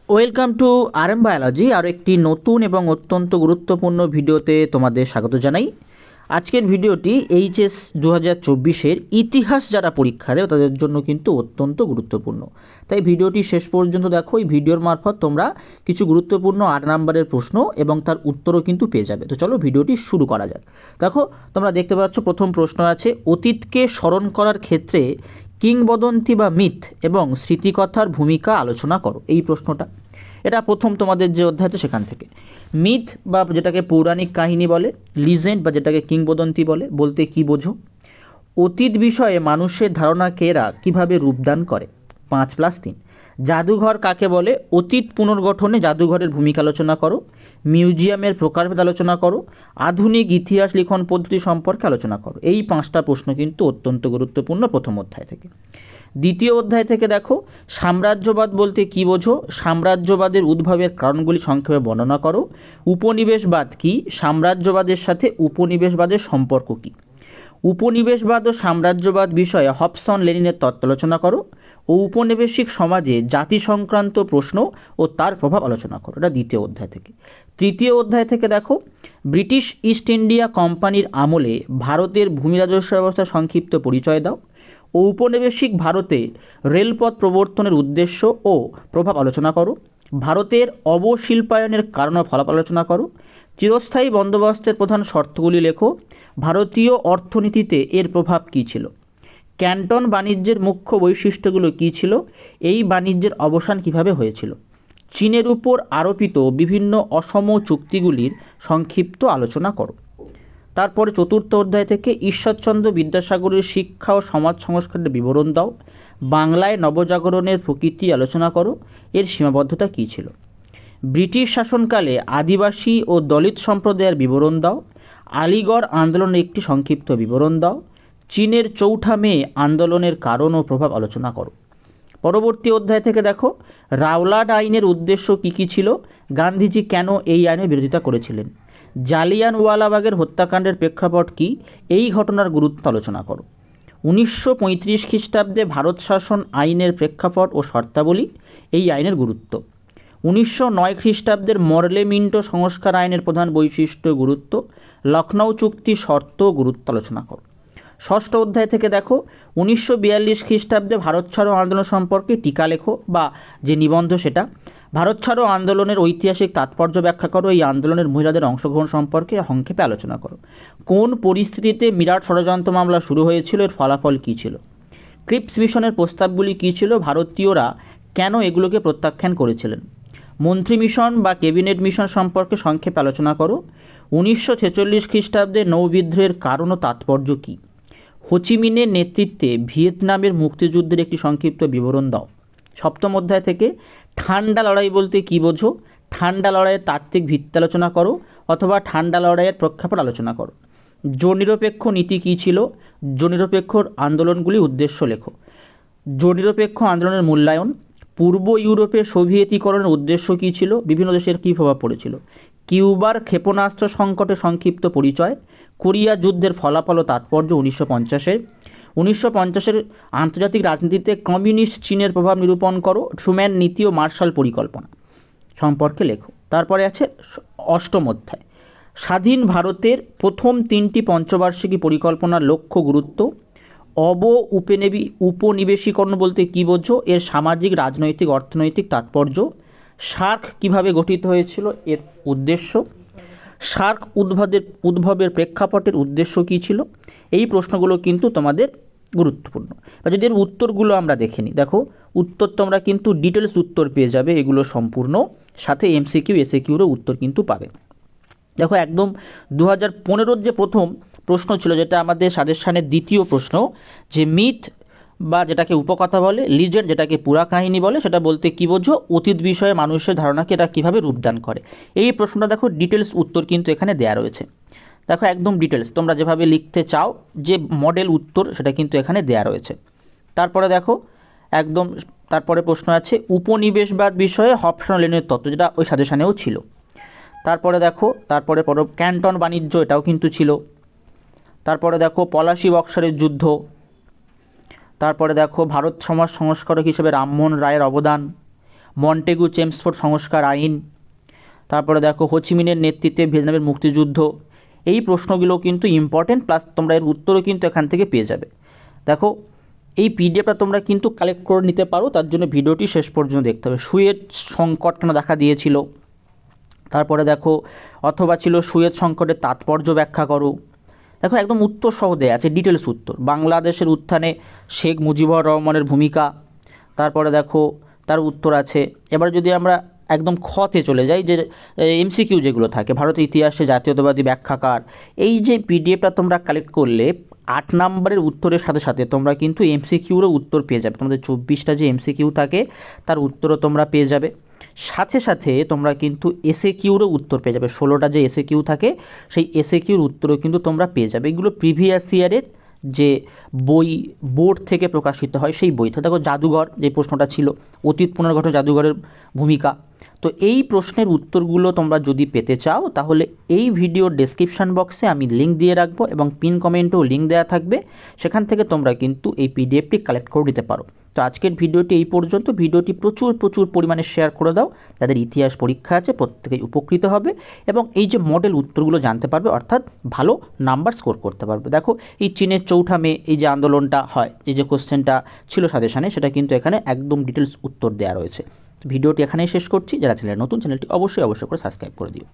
Welcome to RM biology. আর একটি নতুন এবং অত্যন্ত গুরুত্বপূর্ণ ভিডিওতে তোমাদের স্বাগত জানাই। আজকের ভিডিওটি এইচএস 2024-এর ইতিহাস যারা পরীক্ষা দেয় তাদের জন্য কিন্তু অত্যন্ত গুরুত্বপূর্ণ, তাই ভিডিওটি শেষ পর্যন্ত দেখো। এই ভিডিওর মারফত তোমরা কিছু গুরুত্বপূর্ণ 8 নম্বরের প্রশ্ন এবং তার উত্তরও কিন্তু পেয়ে যাবে। তো চলো ভিডিওটি শুরু করা যাক। দেখো, তোমরা দেখতে পাচ্ছ প্রথম প্রশ্ন আছে, অতীতকে স্মরণ করার ক্ষেত্রে কিংবদন্তি বা মিথ এবং স্মৃতিকথার ভূমিকা আলোচনা করো। এই প্রশ্নটা, এটা প্রথম তোমাদের যে অধ্যায় আছে সেখান থেকে। মিথ বা যেটাকে পৌরাণিক কাহিনী বলে, লিজেন্ড বা যেটাকে কিংবদন্তি বলে, বলতে কি বোঝো? অতীত বিষয়ে মানুষের ধারণাকে এরা কীভাবে রূপদান করে? 5+3। জাদুঘর কাকে বলে? অতীত পুনর্গঠনে জাদুঘরের ভূমিকা আলোচনা করো। মিউজিয়ামের প্রকারভেদ আলোচনা করো। আধুনিক ইতিহাস লিখন পদ্ধতি সম্পর্কে আলোচনা করো। এই 5টা প্রশ্ন কিন্তু অত্যন্ত গুরুত্বপূর্ণ প্রথম অধ্যায় থেকে। দ্বিতীয় অধ্যায় থেকে দেখো, সাম্রাজ্যবাদ বলতে কি বোঝো? সাম্রাজ্যবাদের উদ্ভবের কারণগুলি সংক্ষেপে বর্ণনা করো। উপনিবেশবাদ কি? সাম্রাজ্যবাদের সাথে উপনিবেশবাদের সম্পর্ক কি? উপনিবেশবাদ ও সাম্রাজ্যবাদ বিষয়ে হবসন লেনিনের তত্ত্ব আলোচনা করো। ও উপনিবেশিক সমাজে জাতি সংক্রান্ত প্রশ্ন ও তার প্রভাব আলোচনা করো। এটা দ্বিতীয় অধ্যায় থেকে। তৃতীয় অধ্যায় থেকে দেখো, ব্রিটিশ ইস্ট ইন্ডিয়া কোম্পানির আমলে ভারতের ভূমি রাজস্ব ব্যবস্থার সংক্ষিপ্ত পরিচয় দাও। ঔপনিবেশিক ভারতে রেলপথ প্রবর্তনের উদ্দেশ্য ও প্রভাব আলোচনা করো। ভারতের অবশিল্পায়নের কারণ ও ফলাফল আলোচনা করো। চিরস্থায়ী বন্দোবস্তের প্রধান শর্তগুলি লেখো। ভারতীয় অর্থনীতিতে এর প্রভাব কী ছিল? ক্যান্টন বাণিজ্যের মুখ্য বৈশিষ্ট্যগুলো কী ছিল? এই বাণিজ্যের অবসান কিভাবে হয়েছিল? চীনের উপর আরোপিত বিভিন্ন অসম চুক্তিগুলির সংক্ষিপ্ত আলোচনা করো। তারপরে চতুর্থ অধ্যায় থেকে ঈশ্বরচন্দ্র বিদ্যাসাগরের শিক্ষা ও সমাজ সংস্কারের বিবরণ দাও। বাংলায় নবজাগরণের প্রকৃতি আলোচনা করো। এর সীমাবদ্ধতা কী ছিল? ব্রিটিশ শাসনকালে আদিবাসী ও দলিত সম্প্রদায়ের বিবরণ দাও। আলিগড় আন্দোলনের একটি সংক্ষিপ্ত বিবরণ দাও। চীনের চৌঠা মে আন্দোলনের কারণ ও প্রভাব আলোচনা করো। পরবর্তী অধ্যায় থেকে দেখো, রাওলাট আইনের উদ্দেশ্য কী কী ছিল? গান্ধীজি কেন এই আইনের বিরোধিতা করেছিলেন? জালিয়ানওয়ালাবাগের হত্যাকাণ্ডের প্রেক্ষাপট কী? এই ঘটনার গুরুত্ব আলোচনা করো। 1935 খ্রিস্টাব্দে ভারত শাসন আইনের প্রেক্ষাপট ও শর্তাবলী, এই আইনের গুরুত্ব। 1909 খ্রিস্টাব্দের মরলে মিন্টো সংস্কার আইনের প্রধান বৈশিষ্ট্য গুরুত্ব। লখনৌ চুক্তি শর্ত গুরুত্ব আলোচনা করো। ষষ্ঠ অধ্যায় থেকে দেখো, 1942 খ্রিস্টাব্দে ভারত ছাড়ো আন্দোলন সম্পর্কে টিকা লেখো বা যে নিবন্ধ সেটা। ভারত ছাড়ো আন্দোলনের ঐতিহাসিক তাৎপর্য ব্যাখ্যা করো। এই আন্দোলনের মহিলাদের অংশগ্রহণ সম্পর্কে সংক্ষেপে আলোচনা করো। কোন পরিস্থিতিতে মিরাট ষড়যন্ত্র মামলা শুরু হয়েছিল? এর ফলাফল কী ছিল? ক্রিপস মিশনের প্রস্তাবগুলি কী ছিল? ভারতীয়রা কেন এগুলোকে প্রত্যাখ্যান করেছিলেন? মন্ত্রী মিশন বা ক্যাবিনেট মিশন সম্পর্কে সংক্ষেপে আলোচনা করো। 1946 খ্রিস্টাব্দে নৌবিদ্রোহের কারণ ও তাৎপর্য কী? হোচিমিনের নেতৃত্বে ভিয়েতনামের মুক্তিযুদ্ধের একটি সংক্ষিপ্ত বিবরণ দাও। সপ্তম অধ্যায় থেকে, ঠান্ডা লড়াই বলতে কী বোঝো? ঠান্ডা লড়াইয়ের তাত্ত্বিক ভিত্তি আলোচনা করো অথবা ঠান্ডা লড়াইয়ের প্রেক্ষাপট আলোচনা করো। জোটনিরপেক্ষ নীতি কী ছিল? জোটনিরপেক্ষ আন্দোলনগুলি উদ্দেশ্য লেখো। জোটনিরপেক্ষ আন্দোলনের মূল্যায়ন। পূর্ব ইউরোপের সোভিয়েতীকরণের উদ্দেশ্য কী ছিল? বিভিন্ন দেশের কী প্রভাব পড়েছিল? কিউবার ক্ষেপণাস্ত্র সংকটের সংক্ষিপ্ত পরিচয়। কোরিয়া যুদ্ধের ফলাফল ও তাৎপর্য 1950-এর। 1950-এর আন্তর্জাতিক রাজনীতিতে কমিউনিস্ট চীনের প্রভাব নিরূপণ করো। ট্রুম্যান নীতি ও মার্শাল পরিকল্পনা সম্পর্কে লেখো। তারপরে আছে অষ্টম অধ্যায়, স্বাধীন ভারতের প্রথম 3টি পঞ্চবার্ষিকী পরিকল্পনার লক্ষ্য গুরুত্ব। উপনিবেশীকরণ বলতে কী বোঝো? এর সামাজিক রাজনৈতিক অর্থনৈতিক তাৎপর্য। সার্ক কিভাবে গঠিত হয়েছিল? এর উদ্দেশ্য। সার্ক উদ্ভবের প্রেক্ষাপটের উদ্দেশ্য কী ছিল? এই প্রশ্নগুলো কিন্তু তোমাদের গুরুত্বপূর্ণ। যদি এর উত্তরগুলো আমরা দেখে নিই, দেখো উত্তর তোমরা কিন্তু ডিটেলস উত্তর পেয়ে যাবে এগুলো সম্পূর্ণ, সাথে এমসিকিউ এসএকিউরও উত্তর কিন্তু পাবে। দেখো একদম 2015-র যে প্রথম প্রশ্ন ছিল, যেটা আমাদের সাজেশনের দ্বিতীয় প্রশ্ন, যে মিথ বা যেটাকে উপকথা বলে, লিজেন্ড যেটাকে পুরা কাহিনী বলে, সেটা বলতে কী বোঝো? অতীত বিষয়ে মানুষের ধারণাকে এটা কীভাবে রূপদান করে। এই প্রশ্নটা দেখো ডিটেলস উত্তর কিন্তু এখানে দেয়া রয়েছে। দেখো একদম ডিটেলস তোমরা যেভাবে লিখতে চাও, যে মডেল উত্তর সেটা কিন্তু এখানে দেয়া রয়েছে। তারপরে দেখো একদম তারপরে প্রশ্ন আছে, উপনিবেশবাদ বিষয়ে হবসন লেনের তত্ত্ব, যেটা ওই সাজেশনেও ছিল। তারপরে দেখো তারপরে পড়ো ক্যান্টন বাণিজ্য, এটাও কিন্তু ছিল। তারপরে দেখো পলাশী বক্সারের যুদ্ধ। তারপরে দেখো ভারত সমাজ সংস্কারক হিসেবে রামমোহন রায়ের অবদান। মন্টেগু চেমসফোর্ড সংস্কার আইন, তারপরে দেখো হোচিমিনের নেতৃত্বে ভিয়েতনামের মুক্তিযুদ্ধ। এই প্রশ্নগুলো কিন্তু ইম্পর্টেন্ট, প্লাস তোমরা এর উত্তরও কিন্তু এখান থেকে পেয়ে যাবে। দেখো এই পিডিএফটা তোমরা কিন্তু কালেক্ট করে নিতে পারো, তার জন্য ভিডিওটি শেষ পর্যন্ত দেখতে হবে। সুয়েজ সংকট কেন দেখা দিয়েছিল, তারপরে দেখো অথবা ছিল সুয়েজ সংকটের তাৎপর্য ব্যাখ্যা করো। দেখো একদম উত্তর সহ দেয়া আছে, ডিটেলস উত্তর। বাংলাদেশের উত্থানে শেখ মুজিবুর রহমানের ভূমিকা, তারপরে দেখো তার উত্তর আছে। এবার যদি আমরা একদম খতে চলে যাই, যে এমসিকিউ যেগুলো থাকে, ভারতের ইতিহাসে জাতীয়তাবাদী ব্যাখ্যাকার, এই যে পিডিএফটা তোমরা কালেক্ট করলে 8 নম্বরের উত্তরের সাথে সাথে তোমরা কিন্তু এমসিকিউরও উত্তর পেয়ে যাবে। তোমাদের 24টা যে এমসিকিউ থাকে তার উত্তরও তোমরা পেয়ে যাবে। সাথে সাথে তোমরা কিন্তু এসএকিউরও উত্তর পেয়ে যাবে। 16টা যে এসএকিউ থাকে সেই এসএকিউর উত্তরও কিন্তু তোমরা পেয়ে যাবে। এগুলো প্রিভিয়াস ইয়ারের যে বই বোর্ড থেকে প্রকাশিত হয় সেই বই থেকে। দেখো জাদুঘর যে প্রশ্নটা ছিল, অতীত পুনর্গঠন জাদুঘরের ভূমিকা। তো এই প্রশ্নের উত্তরগুলো তোমরা যদি পেতে চাও তাহলে এই ভিডিওর ডেসক্রিপশন বক্সে আমি লিঙ্ক দিয়ে রাখবো এবং পিন কমেন্টেও লিঙ্ক দেওয়া থাকবে, সেখান থেকে তোমরা কিন্তু এই পিডিএফটি কালেক্ট করে নিতে পারো। তো আজকের ভিডিওটি এই পর্যন্ত। ভিডিওটি প্রচুর পরিমাণে শেয়ার করে দাও, যাদের ইতিহাস পরীক্ষা আছে প্রত্যেকেই উপকৃত হবে এবং এই যে মডেল উত্তরগুলো জানতে পারবে, অর্থাৎ ভালো নাম্বার স্কোর করতে পারবে। দেখো এই চীনের 4 মে এই যে আন্দোলনটা হয়, এই যে কোশ্চেনটা ছিল সাজেশনে, সেটা কিন্তু এখানে একদম ডিটেলস উত্তর দেওয়া রয়েছে। ভিডিওটি এখানেই শেষ করছি। যারা চ্যানেলে নতুন, চ্যানেলটি অবশ্যই করে সাবস্ক্রাইব করে দিও।